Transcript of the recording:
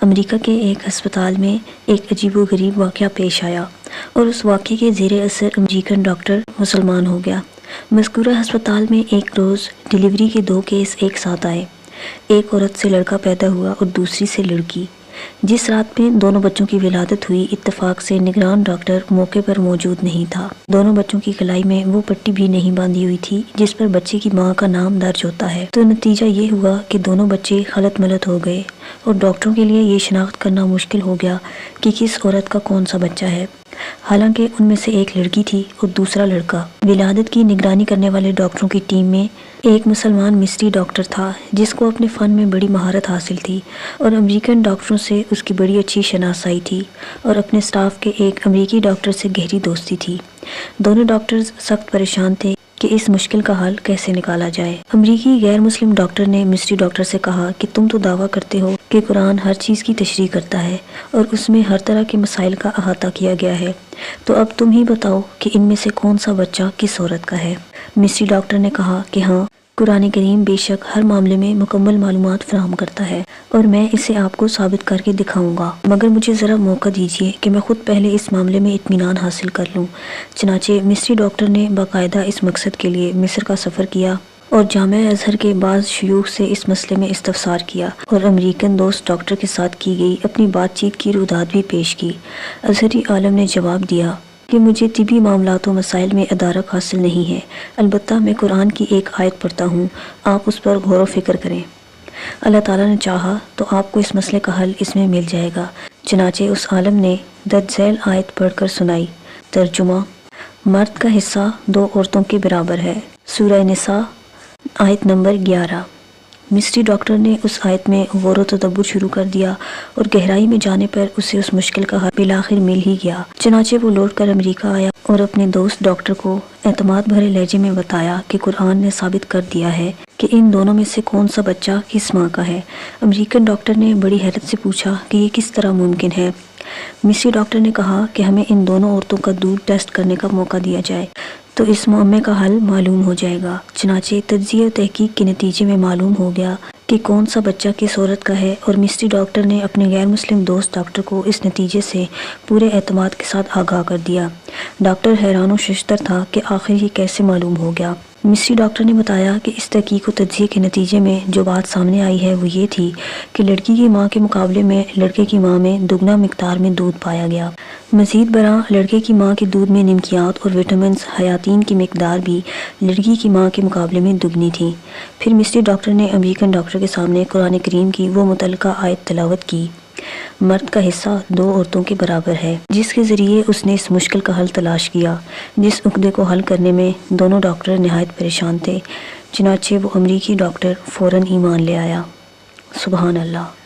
امریکہ کے ایک ہسپتال میں ایک عجیب و غریب واقعہ پیش آیا اور اس واقعے کے زیر اثر امریکن ڈاکٹر مسلمان ہو گیا۔ مذکورہ ہسپتال میں ایک روز ڈیلیوری کے 2 کیس ایک ساتھ آئے۔ ایک عورت سے لڑکا پیدا ہوا اور دوسری سے لڑکی۔ جس رات میں دونوں بچوں کی ولادت ہوئی، اتفاق سے نگران ڈاکٹر موقع پر موجود نہیں تھا۔ دونوں بچوں کی کلائی میں وہ پٹی بھی نہیں باندھی ہوئی تھی جس پر بچے کی ماں کا نام درج ہوتا ہے۔ تو نتیجہ یہ ہوا کہ دونوں بچے خلط ملط ہو گئے اور ڈاکٹروں کے لیے یہ شناخت کرنا مشکل ہو گیا کہ کس عورت کا کون سا بچہ ہے، حالانکہ ان میں سے ایک لڑکی تھی اور دوسرا لڑکا۔ ولادت کی نگرانی کرنے والے ڈاکٹروں کی ٹیم میں ایک مسلمان مصری ڈاکٹر تھا جس کو اپنے فن میں بڑی مہارت حاصل تھی اور امریکن ڈاکٹروں سے اس کی بڑی اچھی شناسائی تھی اور اپنے سٹاف کے ایک امریکی ڈاکٹر سے گہری دوستی تھی۔ دونوں ڈاکٹرز سخت پریشان تھے کہ اس مشکل کا حل کیسے نکالا جائے۔ امریکی غیر مسلم ڈاکٹر نے مصری ڈاکٹر سے کہا کہ تم تو دعویٰ کرتے ہو کہ قرآن ہر چیز کی تشریح کرتا ہے اور اس میں ہر طرح کے مسائل کا احاطہ کیا گیا ہے، تو اب تم ہی بتاؤ کہ ان میں سے کون سا بچہ کس عورت کا ہے۔ مصری ڈاکٹر نے کہا کہ ہاں، قرآن کریم بے شک ہر معاملے میں مکمل معلومات فراہم کرتا ہے اور میں اسے آپ کو ثابت کر کے دکھاؤں گا، مگر مجھے ذرا موقع دیجیے کہ میں خود پہلے اس معاملے میں اطمینان حاصل کر لوں۔ چنانچہ مصری ڈاکٹر نے باقاعدہ اس مقصد کے لیے مصر کا سفر کیا اور جامعہ ازہر کے بعض شیوخ سے اس مسئلے میں استفسار کیا اور امریکن دوست ڈاکٹر کے ساتھ کی گئی اپنی بات چیت کی رودات بھی پیش کی۔ ازہری عالم نے جواب دیا کہ مجھے طبی معاملات و مسائل میں ادارک حاصل نہیں ہے، البتہ میں قرآن کی ایک آیت پڑھتا ہوں، آپ اس پر غور و فکر کریں۔ اللہ تعالیٰ نے چاہا تو آپ کو اس مسئلے کا حل اس میں مل جائے گا۔ چنانچہ اس عالم نے درج ذیل آیت پڑھ کر سنائی۔ ترجمہ: مرد کا حصہ 2 عورتوں کے برابر ہے۔ سورہ نساء آیت نمبر 11۔ مصری ڈاکٹر نے اس آیت میں غور و تدبر شروع کر دیا اور گہرائی میں جانے پر اسے اس مشکل کا حل بالآخر مل ہی گیا۔ چنانچہ وہ لوٹ کر امریکہ آیا اور اپنے دوست ڈاکٹر کو اعتماد بھرے لہجے میں بتایا کہ قرآن نے ثابت کر دیا ہے کہ ان دونوں میں سے کون سا بچہ کس ماں کا ہے۔ امریکن ڈاکٹر نے بڑی حیرت سے پوچھا کہ یہ کس طرح ممکن ہے۔ مصری ڈاکٹر نے کہا کہ ہمیں ان دونوں عورتوں کا دودھ ٹیسٹ کرنے کا موقع دیا جائے تو اس معمے کا حل معلوم ہو جائے گا۔ چنانچہ تجزیہ و تحقیق کے نتیجے میں معلوم ہو گیا کہ کون سا بچہ کس عورت کا ہے اور مصری ڈاکٹر نے اپنے غیر مسلم دوست ڈاکٹر کو اس نتیجے سے پورے اعتماد کے ساتھ آگاہ کر دیا۔ ڈاکٹر حیران و ششدر تھا کہ آخر یہ کیسے معلوم ہو گیا۔ مصری ڈاکٹر نے بتایا کہ اس تحقیق و تجزیے کے نتیجے میں جو بات سامنے آئی ہے وہ یہ تھی کہ لڑکی کی ماں کے مقابلے میں لڑکے کی ماں میں دگنا مقدار میں دودھ پایا گیا۔ مزید برآں لڑکے کی ماں کے دودھ میں نمکیات اور وٹامنز حیاتین کی مقدار بھی لڑکی کی ماں کے مقابلے میں دگنی تھی۔ پھر مصری ڈاکٹر نے امریکن ڈاکٹر کے سامنے قرآن کریم کی وہ متعلقہ آیت تلاوت کی، مرد کا حصہ 2 عورتوں کے برابر ہے، جس کے ذریعے اس نے اس مشکل کا حل تلاش کیا جس عقدے کو حل کرنے میں دونوں ڈاکٹر نہایت پریشان تھے۔ چنانچہ وہ امریکی ڈاکٹر فوراً ایمان لے آیا۔ سبحان اللہ۔